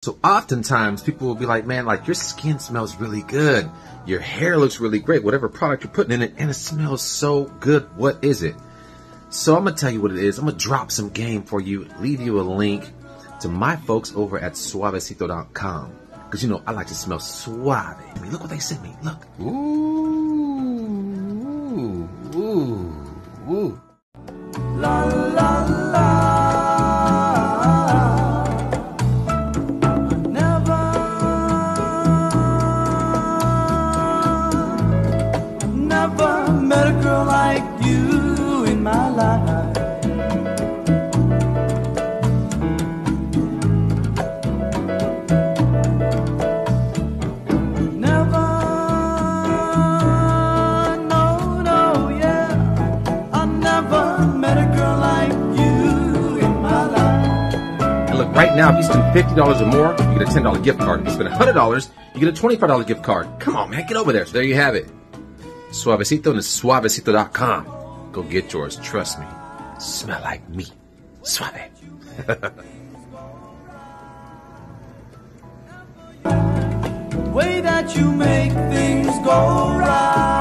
So oftentimes people will be like, man, like your skin smells really good. Your hair looks really great. Whatever product you're putting in it, and it smells so good. What is it? So I'm going to tell you what it is. I'm going to drop some game for you, leave you a link to my folks over at Suavecito.com. Because, you know, I like to smell suave. I mean, look what they sent me. Look. Ooh, ooh, ooh. La, la, la. Never met a girl like you in my life. Never, no, yeah. I never met a girl like you in my life. And look, right now, if you spend $50 or more, you get a $10 gift card. If you spend $100, you get a $25 gift card. Come on, man, get over there. So there you have it. Suavecito and Suavecito.com. Go get yours. Trust me. Smell like me. Suave. Way that you make things go right.